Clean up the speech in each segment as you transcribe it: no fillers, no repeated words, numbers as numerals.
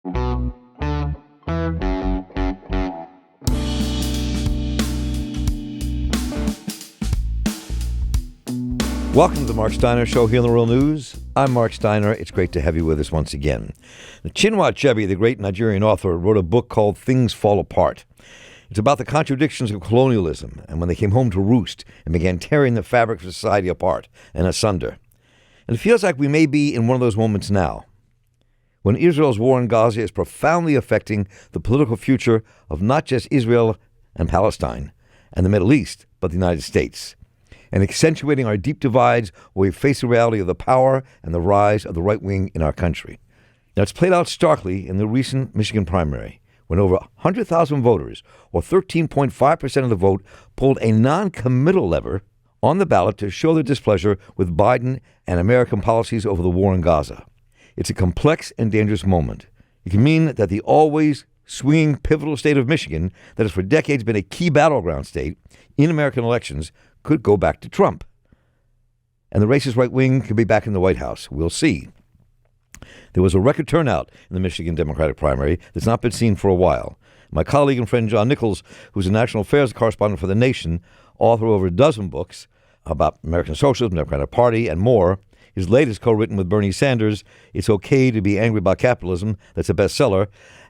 Welcome to the Marc Steiner Show here on the Real News. I'm Marc Steiner. It's great to have you with us once again. Chinua Achebe, the great Nigerian author, wrote a book called Things Fall Apart. It's about the contradictions of colonialism and when they came home to roost and began tearing the fabric of society apart and asunder. And it feels like we may be in one of those moments now, when Israel's war in Gaza is profoundly affecting the political future of not just Israel and Palestine and the Middle East, but the United States, and accentuating our deep divides where we face the reality of the power and the rise of the right wing in our country. Now, it's played out starkly in the recent Michigan primary, when over 100,000 voters, or 13.5% of the vote, pulled a non-committal lever on the ballot to show their displeasure with Biden and American policies over the war in Gaza. It's a complex and dangerous moment. It can mean that the always swinging, pivotal state of Michigan, that has for decades been a key battleground state in American elections, could go back to Trump. And the racist right wing could be back in the White House. We'll see. There was a record turnout in the Michigan Democratic primary that's not been seen for a while. My colleague and friend John Nichols, who's a national affairs correspondent for The Nation, author of over a dozen books about American socialism, the Democratic Party, and more, his latest co-written with Bernie Sanders, It's Okay to Be Angry About Capitalism, that's a bestseller,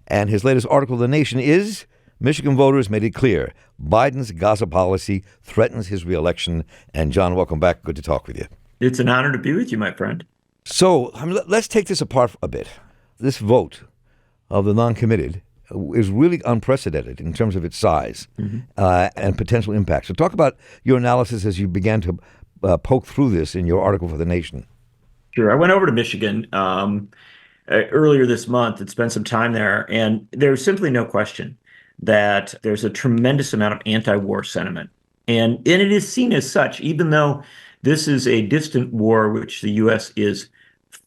and his latest article in The Nation is Michigan voters made it clear Biden's Gaza policy threatens his reelection. And John, welcome back. Good to talk with you. It's an honor to be with you, my friend. So let's take this apart a bit. This vote of the non-committed is really unprecedented in terms of its size and potential impact. So talk about your analysis as you began to poke through this in your article for The Nation. Sure. I went over to Michigan earlier this month and spent some time there, and there's simply no question that there's a tremendous amount of anti-war sentiment. And it is seen as such, even though this is a distant war which the U.S. is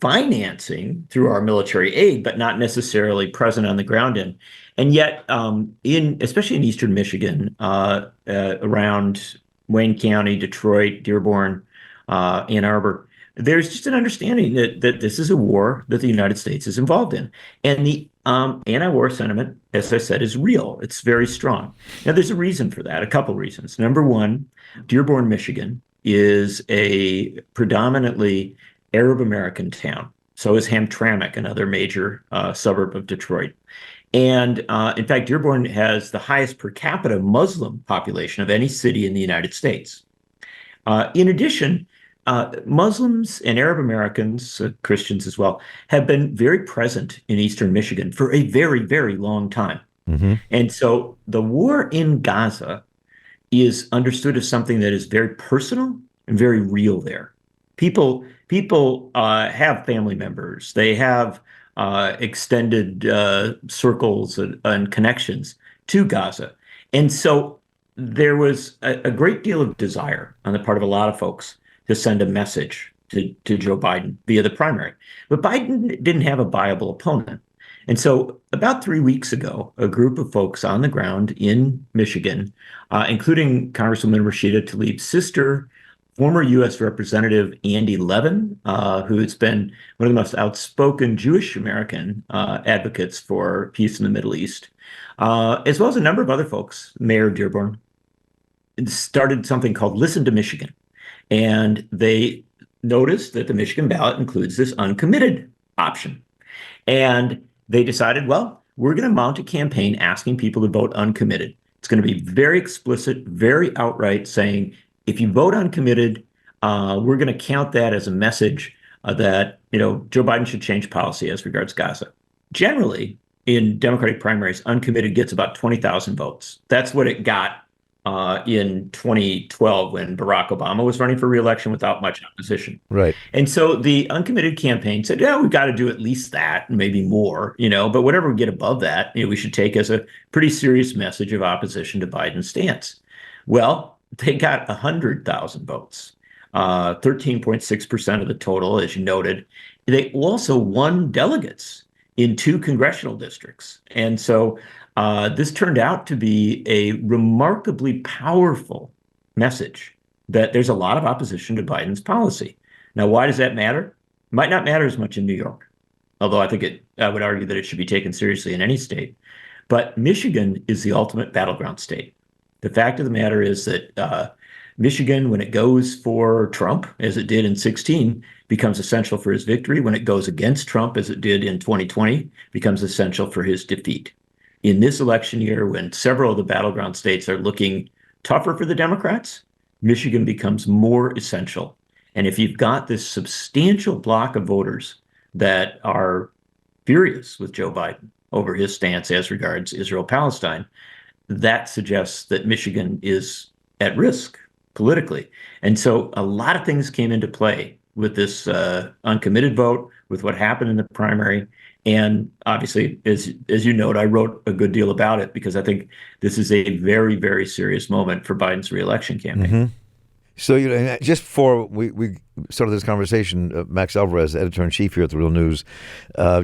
financing through our military aid, but not necessarily present on the ground in. And yet, especially in eastern Michigan, around Wayne County, Detroit, Dearborn, Ann Arbor, there's just an understanding that this is a war that the United States is involved in. And the anti-war sentiment, as I said, is real. It's very strong. Now, there's a reason for that, a couple reasons. Number one, Dearborn, Michigan is a predominantly Arab American town. So is Hamtramck, another major suburb of Detroit. And in fact, Dearborn has the highest per capita Muslim population of any city in the United States. In addition, Muslims and Arab Americans, Christians as well, have been very present in eastern Michigan for a very, very long time. Mm-hmm. And so the war in Gaza is understood as something that is very personal and very real there. People have family members. They have extended circles and connections to Gaza. And so there was a great deal of desire on the part of a lot of folks to send a message to Joe Biden via the primary. But Biden didn't have a viable opponent. And so about 3 weeks ago, a group of folks on the ground in Michigan, including Congresswoman Rashida Tlaib's sister, former U.S. Representative Andy Levin, who has been one of the most outspoken Jewish American advocates for peace in the Middle East, as well as a number of other folks, Mayor Dearborn, started something called Listen to Michigan. And they noticed that the Michigan ballot includes this uncommitted option. And they decided, well, we're going to mount a campaign asking people to vote uncommitted. It's going to be very explicit, very outright, saying, if you vote uncommitted, we're going to count that as a message that, Joe Biden should change policy as regards Gaza. Generally, in Democratic primaries, uncommitted gets about 20,000 votes. That's what it got in 2012 when Barack Obama was running for reelection without much opposition. Right. And so the uncommitted campaign said, yeah, we've got to do at least that, maybe more, but whatever we get above that, we should take as a pretty serious message of opposition to Biden's stance. Well, they got 100,000 votes, 13.6% of the total, as you noted. They also won delegates in 2 congressional districts. And so this turned out to be a remarkably powerful message that there's a lot of opposition to Biden's policy. Now, why does that matter? It might not matter as much in New York, although I think I would argue that it should be taken seriously in any state. But Michigan is the ultimate battleground state. The fact of the matter is that Michigan, when it goes for Trump, as it did in 16, becomes essential for his victory. When it goes against Trump, as it did in 2020, becomes essential for his defeat. In this election year, when several of the battleground states are looking tougher for the Democrats, Michigan becomes more essential. And if you've got this substantial block of voters that are furious with Joe Biden over his stance as regards Israel-Palestine, that suggests that Michigan is at risk politically. And so a lot of things came into play with this uncommitted vote, with what happened in the primary. And obviously, as you note, I wrote a good deal about it because I think this is a very, very serious moment for Biden's reelection campaign. Mm-hmm. So, just before we started this conversation, Max Alvarez, editor-in-chief here at The Real News,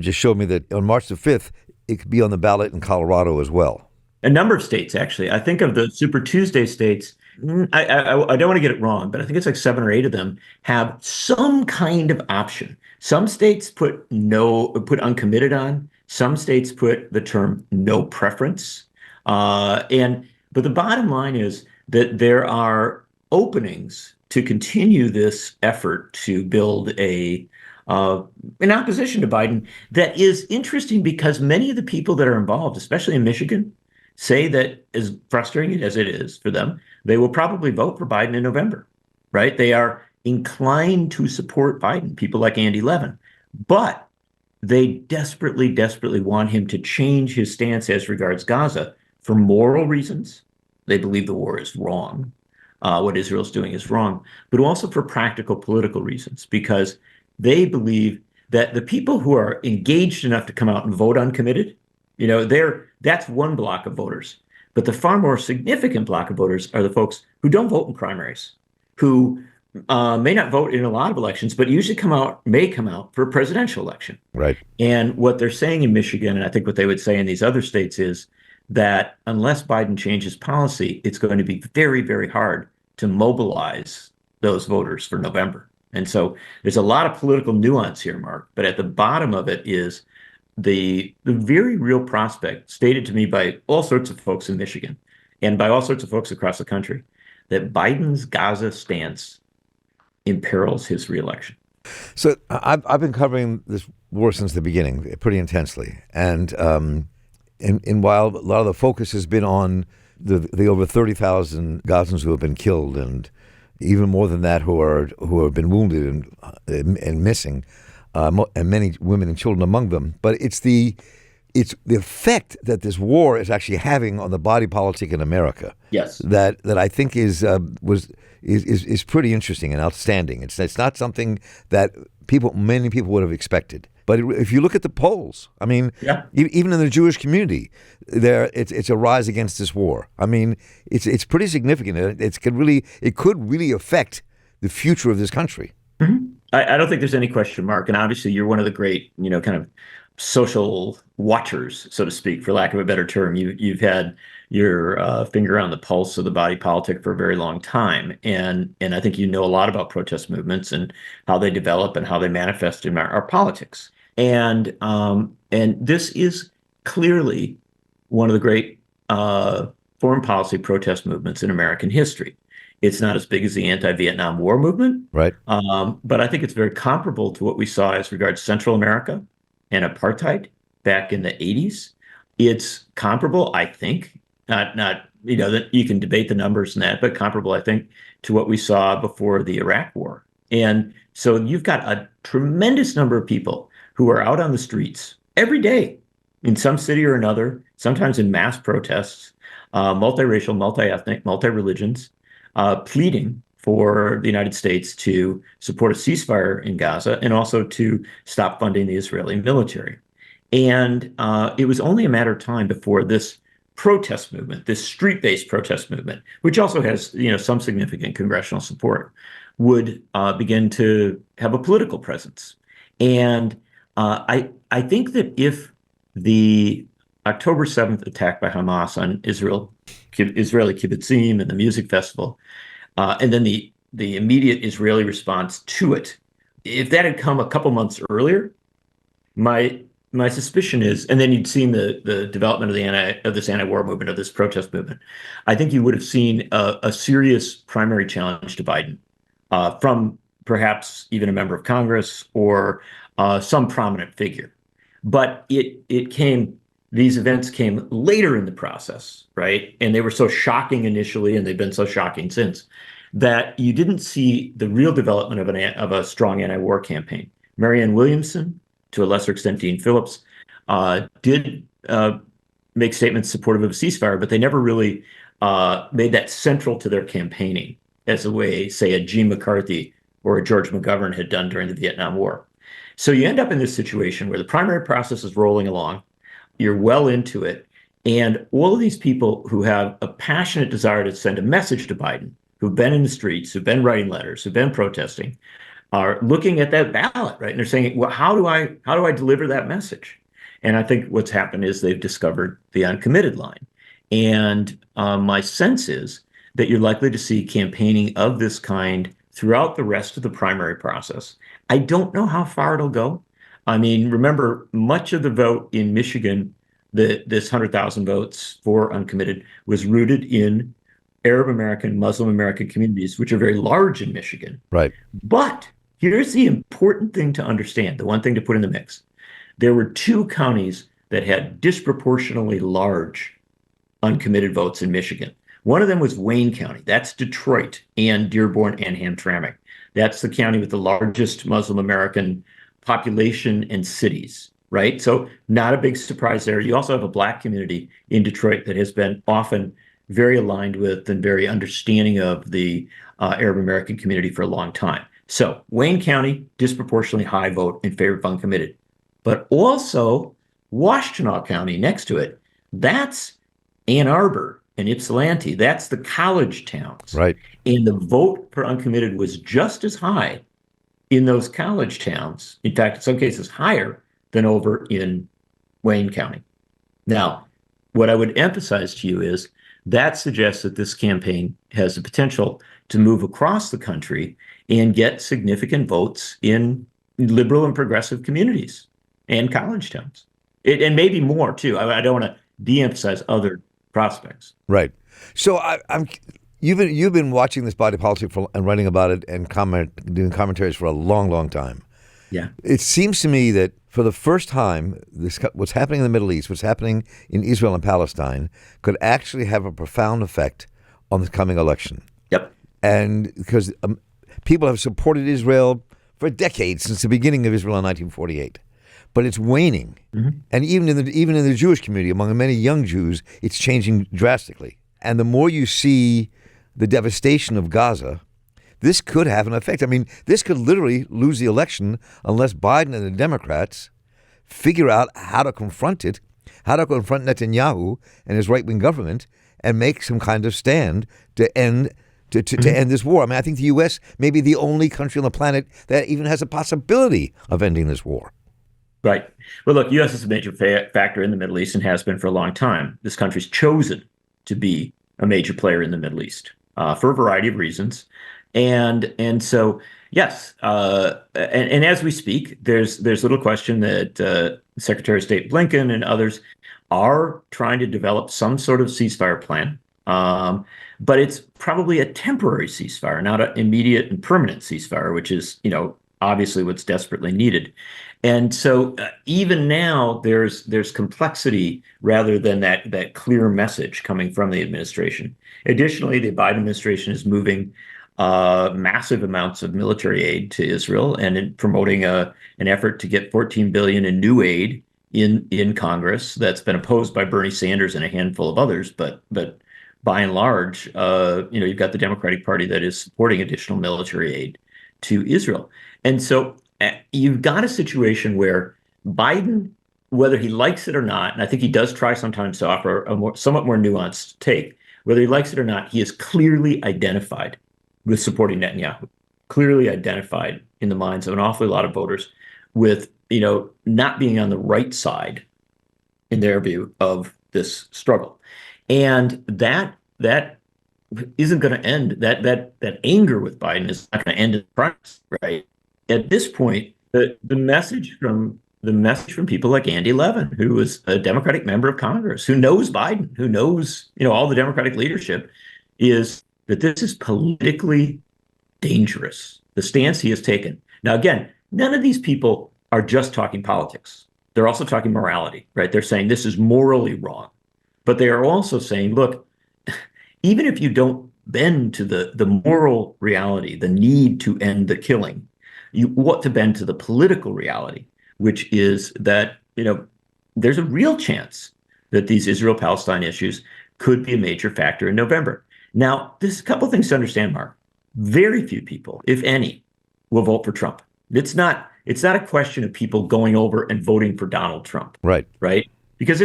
just showed me that on March the 5th, it could be on the ballot in Colorado as well. A number of states, actually. I think of the Super Tuesday states, I don't want to get it wrong, but I think it's like 7 or 8 of them have some kind of option. Some states put uncommitted on. Some states put the term no preference. But the bottom line is that there are openings to continue this effort to build an opposition to Biden that is interesting because many of the people that are involved, especially in Michigan, say that, as frustrating as it is for them, they will probably vote for Biden in November, right? They are inclined to support Biden, people like Andy Levin, but they desperately, desperately want him to change his stance as regards Gaza for moral reasons. They believe the war is wrong. What Israel's doing is wrong, but also for practical political reasons, because they believe that the people who are engaged enough to come out and vote uncommitted, that's one block of voters. But the far more significant block of voters are the folks who don't vote in primaries, who may not vote in a lot of elections, but usually may come out for a presidential election. Right. And what they're saying in Michigan, and I think what they would say in these other states, is that unless Biden changes policy, it's going to be very, very hard to mobilize those voters for November. And so there's a lot of political nuance here, Mark, but at the bottom of it is the very real prospect stated to me by all sorts of folks in Michigan and by all sorts of folks across the country that Biden's Gaza stance imperils his reelection. So I've been covering this war since the beginning pretty intensely. And while a lot of the focus has been on the over 30,000 Gazans who have been killed and even more than that who have been wounded and missing, and many women and children among them. But it's the effect that this war is actually having on the body politic in America. Yes, that I think is pretty interesting and outstanding. It's not something that many people would have expected. But if you look at the polls, I mean, even in the Jewish community, it's a rise against this war. I mean, it's pretty significant. It could really affect the future of this country. Mm-hmm. I don't think there's any question, Mark. And obviously, you're one of the great, kind of social watchers, so to speak, for lack of a better term. You've had your finger on the pulse of the body politic for a very long time, and I think you know a lot about protest movements and how they develop and how they manifest in our politics. And this is clearly one of the great foreign policy protest movements in American history. It's not as big as the anti-Vietnam War movement, right? But I think it's very comparable to what we saw as regards Central America and apartheid back in the 80s. It's comparable, I think, not that you can debate the numbers and that, but comparable, I think, to what we saw before the Iraq War. And so you've got a tremendous number of people who are out on the streets every day in some city or another, sometimes in mass protests, multiracial, multi-ethnic, multi-religions, pleading for the United States to support a ceasefire in Gaza and also to stop funding the Israeli military. And it was only a matter of time before this protest movement, this street-based protest movement, which also has some significant congressional support, would begin to have a political presence. And I think that if the October 7th attack by Hamas on Israeli kibbutzim and the music festival, and then the immediate Israeli response to it, if that had come a couple months earlier, my my suspicion is, and then you'd seen the development of this anti-war movement, of this protest movement. I think you would have seen a serious primary challenge to Biden from perhaps even a member of Congress or some prominent figure. But these events came later in the process, right? And they were so shocking initially, and they've been so shocking since, that you didn't see the real development of a strong anti-war campaign. Marianne Williamson, to a lesser extent, Dean Phillips, did make statements supportive of a ceasefire, but they never really made that central to their campaigning as a way, say, a Gene McCarthy or a George McGovern had done during the Vietnam War. So you end up in this situation where the primary process is rolling along, you're well into it, and all of these people who have a passionate desire to send a message to Biden, who've been in the streets, who've been writing letters, who've been protesting, are looking at that ballot, right? And they're saying, well, how do I deliver that message? And I think what's happened is they've discovered the uncommitted line. And my sense is that you're likely to see campaigning of this kind throughout the rest of the primary process. I don't know how far it'll go. I mean, remember, much of the vote in Michigan, this 100,000 votes for uncommitted, was rooted in Arab American, Muslim American communities, which are very large in Michigan. Right. But here's the important thing to understand, the one thing to put in the mix. There were two counties that had disproportionately large uncommitted votes in Michigan. One of them was Wayne County. That's Detroit and Dearborn and Hamtramck. That's the county with the largest Muslim American population and cities, right? So not a big surprise there. You also have a Black community in Detroit that has been often very aligned with and very understanding of the Arab American community for a long time. So Wayne County, disproportionately high vote in favor of uncommitted. But also Washtenaw County next to it, that's Ann Arbor and Ypsilanti. That's the college towns. Right. And the vote for uncommitted was just as high in those college towns. In fact, in some cases higher than over in Wayne County. Now, what I would emphasize to you is that suggests that this campaign has the potential to move across the country and get significant votes in liberal and progressive communities and college towns. And maybe more, too. I don't want to de-emphasize other prospects. Right. So you've been watching this body politic and writing about it and doing commentaries for a long, long time. Yeah. It seems to me that for the first time, what's happening in the Middle East, what's happening in Israel and Palestine, could actually have a profound effect on the coming election. Yep. And because people have supported Israel for decades, since the beginning of Israel in 1948. But it's waning. Mm-hmm. And even in the Jewish community, among many young Jews, it's changing drastically. And the more you see the devastation of Gaza, this could have an effect. I mean, this could literally lose the election unless Biden and the Democrats figure out how to confront it, how to confront Netanyahu and his right-wing government and make some kind of stand to end this war. I mean, I think the U.S. may be the only country on the planet that even has a possibility of ending this war. Right. Well, look, U.S. is a major factor in the Middle East and has been for a long time. This country's chosen to be a major player in the Middle East for a variety of reasons. And so, yes, and as we speak, there's little question that Secretary of State Blinken and others are trying to develop some sort of ceasefire plan. But it's probably a temporary ceasefire, not an immediate and permanent ceasefire, which is, obviously what's desperately needed. And so even now, there's complexity rather than that clear message coming from the administration. Additionally, the Biden administration is moving massive amounts of military aid to Israel and in promoting an effort to get $14 billion in new aid in Congress that's been opposed by Bernie Sanders and a handful of others. But by and large, you've got the Democratic Party that is supporting additional military aid to Israel. And so you've got a situation where Biden, whether he likes it or not, and I think he does try sometimes to offer a somewhat more nuanced take, whether he likes it or not, he is clearly identified with supporting Netanyahu, clearly identified in the minds of an awfully lot of voters with, not being on the right side, in their view, of this struggle. And that isn't going to end. That anger with Biden is not going to end in primaries, right? At this point, the message from the message from people like Andy Levin, who was a Democratic member of Congress, who knows Biden, who knows, all the Democratic leadership, is that this is politically dangerous, the stance he has taken. Now, again, none of these people are just talking politics. They're also talking morality, right? They're saying this is morally wrong. But they are also saying, look, even if you don't bend to the moral reality, the need to end the killing, you want to bend to the political reality, which is that, there's a real chance that these Israel-Palestine issues could be a major factor in November. Now, there's a couple of things to understand, Mark. Very few people, if any, will vote for Trump. It's not a question of people going over and voting for Donald Trump. Right. Right. Because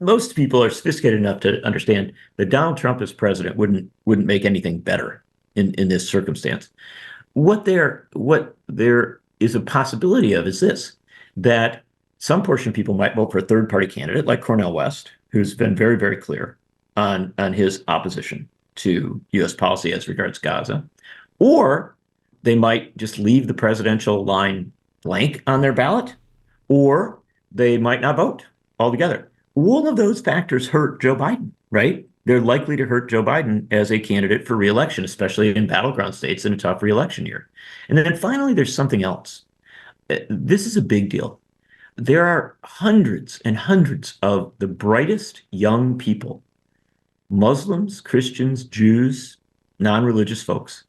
most people are sophisticated enough to understand that Donald Trump as president wouldn't make anything better in this circumstance. What there is a possibility of is this, that some portion of people might vote for a third party candidate like Cornel West, who's been very, very clear on his opposition to U.S. policy as regards Gaza, or they might just leave the presidential line blank on their ballot, or they might not vote altogether. All of those factors hurt Joe Biden, right? They're likely to hurt Joe Biden as a candidate for reelection, especially in battleground states in a tough reelection year. And then finally, there's something else. This is a big deal. There are hundreds and hundreds of the brightest young people, Muslims, Christians, Jews, non-religious folks,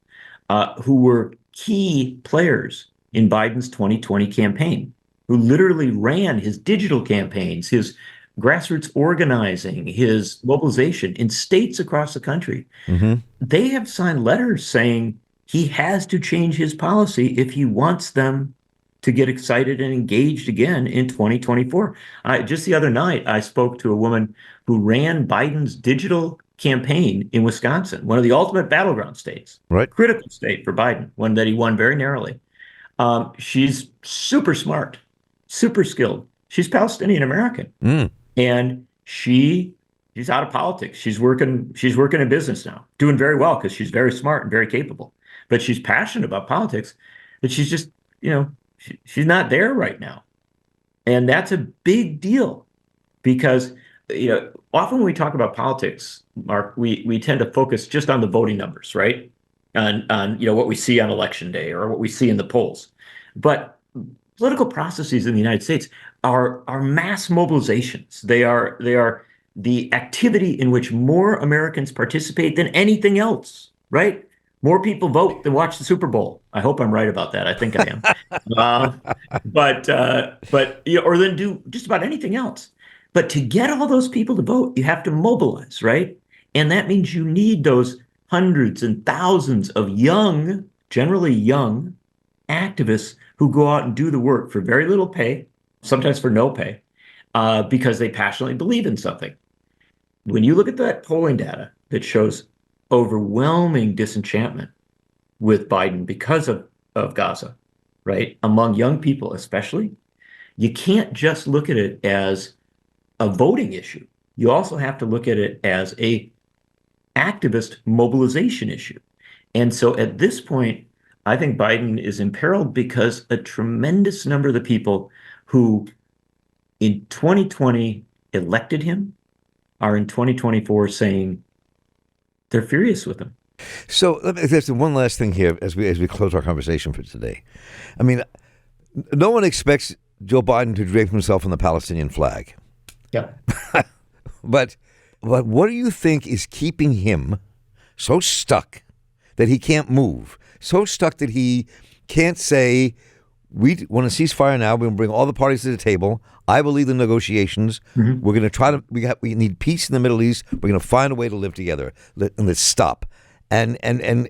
who were key players in Biden's 2020 campaign, who literally ran his digital campaigns, his grassroots organizing, his mobilization in states across the country. Mm-hmm. They have signed letters saying he has to change his policy if he wants them to get excited and engaged again in 2024. Just the other night, I spoke to a woman who ran Biden's digital campaign in Wisconsin, one of the ultimate battleground states, right? Critical state for Biden, one that he won very narrowly. She's super smart, super skilled. She's Palestinian American, and she's out of politics. She's working in business now, doing very well because she's very smart and very capable. But she's passionate about politics, but she's just, she's not there right now, and that's a big deal because often when we talk about politics, Mark, we tend to focus just on the voting numbers, right? On what we see on election day or what we see in the polls. But political processes in the United States are mass mobilizations. They are the activity in which more Americans participate than anything else, right? More people vote than watch the Super Bowl. I hope I'm right about that. I think I am. Or than do just about anything else. But to get all those people to vote, you have to mobilize, right? And that means you need those hundreds and thousands of young, generally young, activists who go out and do the work for very little pay, sometimes for no pay, because they passionately believe in something. When you look at that polling data that shows overwhelming disenchantment with Biden because of Gaza, right, among young people especially, you can't just look at it as a voting issue. You also have to look at it as a activist mobilization issue. And so at this point, I think Biden is imperiled because a tremendous number of the people who in 2020 elected him are in 2024 saying they're furious with him. So there's one last thing here as we close our conversation for today. I mean, no one expects Joe Biden to drape himself on the Palestinian flag. Yeah. But what do you think is keeping him so stuck that he can't move? So stuck that he can't say, we want a ceasefire now. We're going to bring all the parties to the table. I will lead the negotiations. Mm-hmm. We're going to try to, we need peace in the Middle East. We're going to find a way to live together. Let's stop. And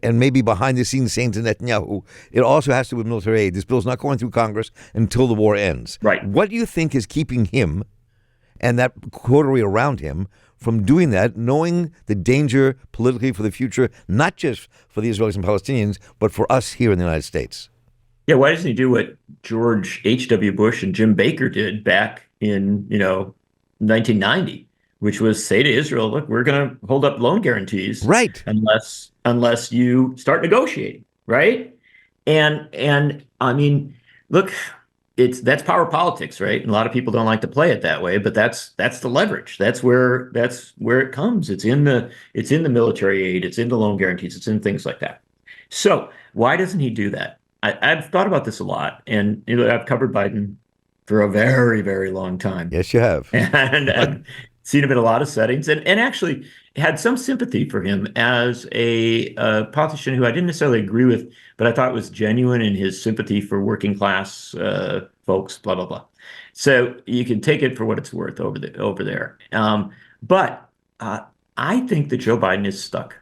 maybe behind the scenes saying to Netanyahu, it also has to do with military aid. This bill's not going through Congress until the war ends. Right. What do you think is keeping him and that coterie around him from doing that, knowing the danger politically for the future, not just for the Israelis and Palestinians, but for us here in the United States? Yeah, why doesn't he do what George H.W. Bush and Jim Baker did back in, 1990, which was say to Israel, look, we're going to hold up loan guarantees, right, unless you start negotiating, right? And I mean, look, that's power politics, right? And a lot of people don't like to play it that way, but that's the leverage. That's where it comes. It's in the military aid, it's in the loan guarantees, it's in things like that. So why doesn't he do that? I've thought about this a lot, and I've covered Biden for a very, very long time, Yes, you have. and I've seen him in a lot of settings, and actually had some sympathy for him as a politician who I didn't necessarily agree with, but I thought was genuine in his sympathy for working class folks, blah blah blah. So you can take it for what it's worth over there. But I think that Joe Biden is stuck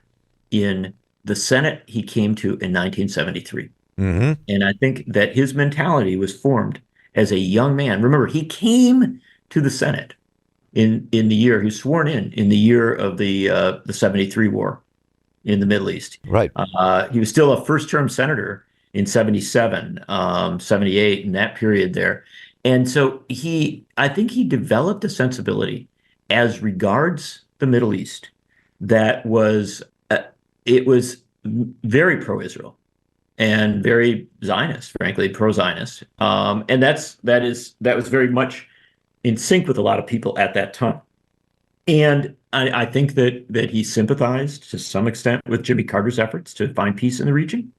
in the Senate he came to in 1973. Hmm. And I think that his mentality was formed as a young man. Remember, he came to the Senate in the year he was sworn in the year of the 73 war in the Middle East. Right. He was still a first-term senator in 77, 78, in that period there. And so I think he developed a sensibility as regards the Middle East that it was very pro-Israel and very Zionist, frankly, pro-Zionist. And that was very much in sync with a lot of people at that time. And I think that he sympathized to some extent with Jimmy Carter's efforts to find peace in the region.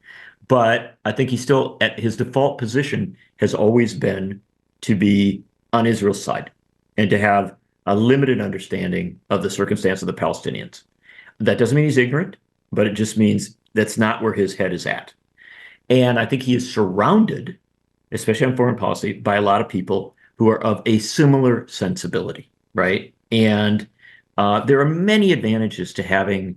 But I think he still, at his default position, has always been to be on Israel's side and to have a limited understanding of the circumstance of the Palestinians. That doesn't mean he's ignorant, but it just means that's not where his head is at. And I think he is surrounded, especially on foreign policy, by a lot of people who are of a similar sensibility, right? And there are many advantages to having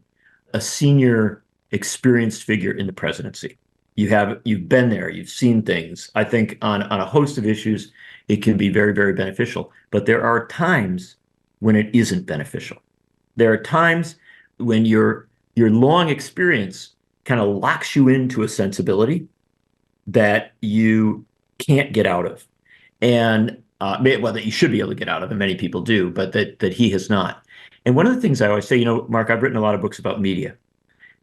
a senior, experienced figure in the presidency. You've been there, you've seen things. I think on a host of issues, it can be very, very beneficial. But there are times when it isn't beneficial. There are times when your long experience kind of locks you into a sensibility that you can't get out of. And well, that you should be able to get out of, and many people do, but that he has not. And one of the things I always say, Mark, I've written a lot of books about media,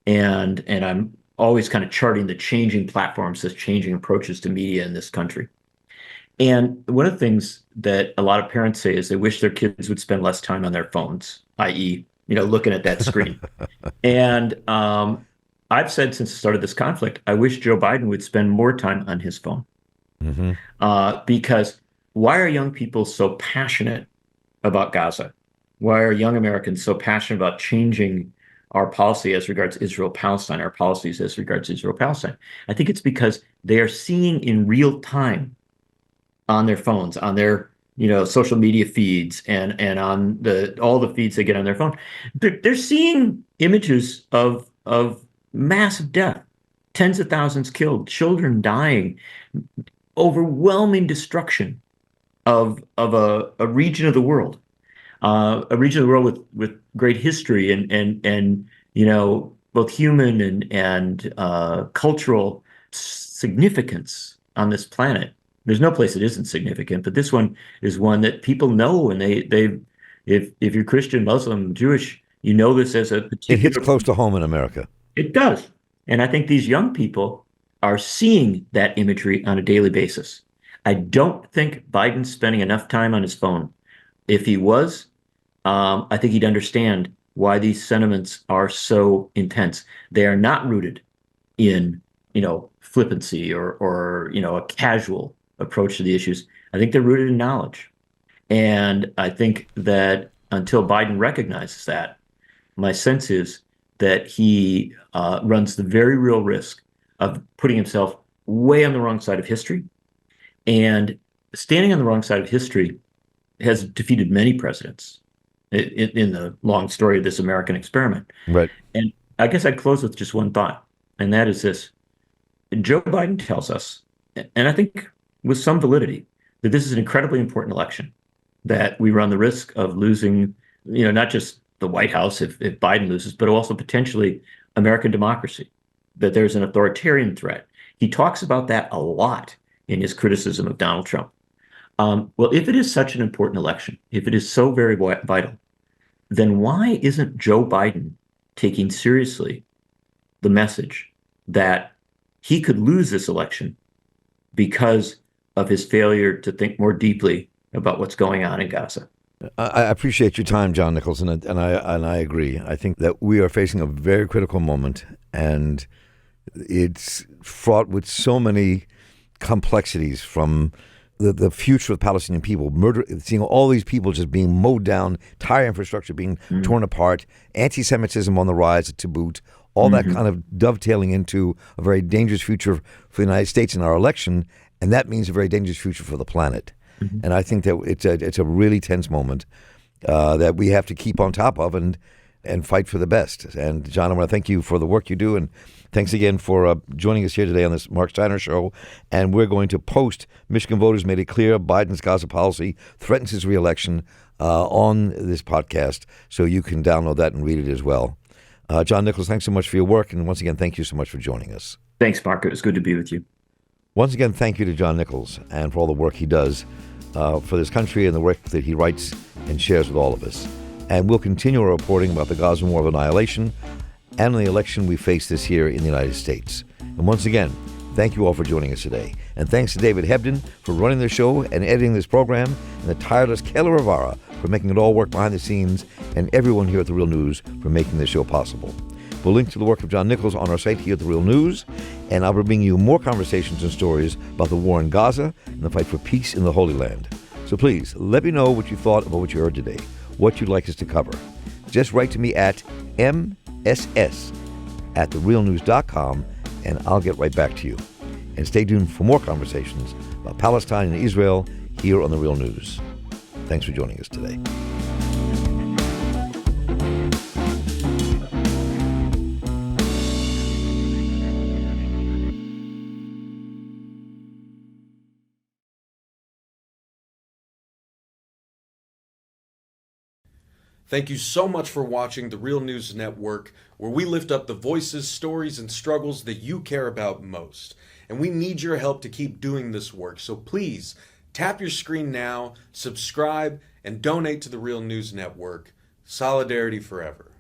and I'm always kind of charting the changing platforms, the changing approaches to media in this country. And one of the things that a lot of parents say is they wish their kids would spend less time on their phones, i.e., looking at that screen. And I've said since the start of this conflict, I wish Joe Biden would spend more time on his phone. Hmm. Because why are young people so passionate about Gaza? Why are young Americans so passionate about changing our policy as regards Israel-Palestine, our policies as regards Israel-Palestine? I think it's because they are seeing in real time on their phones, on their social media feeds, and on all the feeds they get on their phone. They're seeing images of massive death, tens of thousands killed, children dying, overwhelming destruction of a region of the world, with great history and both human and cultural significance on this planet. There's no place that isn't significant, but this one is one that people know, and if you're Christian, Muslim, Jewish, this as a It hits particular. close to home in America. It does. And I think these young people are seeing that imagery on a daily basis. I don't think Biden's spending enough time on his phone. If he was, I think he'd understand why these sentiments are so intense. They are not rooted in, flippancy or a casual approach to the issues. I think they're rooted in knowledge. And I think that until Biden recognizes that, my sense is that he runs the very real risk of putting himself way on the wrong side of history. And standing on the wrong side of history has defeated many presidents in the long story of this American experiment. Right. And I guess I'd close with just one thought, and that is this. Joe Biden tells us, and I think with some validity, that this is an incredibly important election, that we run the risk of losing, not just the White House if Biden loses, but also potentially American democracy, that there's an authoritarian threat. He talks about that a lot in his criticism of Donald Trump. Well, if it is such an important election, if it is so very vital, then why isn't Joe Biden taking seriously the message that he could lose this election because of his failure to think more deeply about what's going on in Gaza. I appreciate your time, John Nichols, and I agree. I think that we are facing a very critical moment, and it's fraught with so many complexities, from the future of the Palestinian people, seeing all these people just being mowed down, entire infrastructure being torn apart, anti-Semitism on the rise to boot, all that kind of dovetailing into a very dangerous future for the United States in our election, and that means a very dangerous future for the planet. And I think that it's a really tense moment that we have to keep on top of and fight for the best. And John, I want to thank you for the work you do, and thanks again for joining us here today on this Marc Steiner Show. And we're going to post Michigan voters made it clear Biden's Gaza policy threatens his reelection on this podcast, so you can download that and read it as well. John Nichols, thanks so much for your work, and once again, thank you so much for joining us. Thanks, Mark. It was good to be with you. Once again, thank you to John Nichols and for all the work he does for this country and the work that he writes and shares with all of us. And we'll continue our reporting about the Gaza war of annihilation and the election we face this year in the United States. And once again, thank you all for joining us today. And thanks to David Hebden for running the show and editing this program, and the tireless Kelly Rivera for making it all work behind the scenes, and everyone here at The Real News for making this show possible. We'll link to the work of John Nichols on our site here at The Real News, and I'll be bringing you more conversations and stories about the war in Gaza and the fight for peace in the Holy Land. So please, let me know what you thought about what you heard today, what you'd like us to cover. Just write to me at mss@therealnews.com, and I'll get right back to you. And stay tuned for more conversations about Palestine and Israel here on The Real News. Thanks for joining us today. Thank you so much for watching The Real News Network, where we lift up the voices, stories, and struggles that you care about most. And we need your help to keep doing this work. So please, tap your screen now, subscribe, and donate to The Real News Network. Solidarity forever.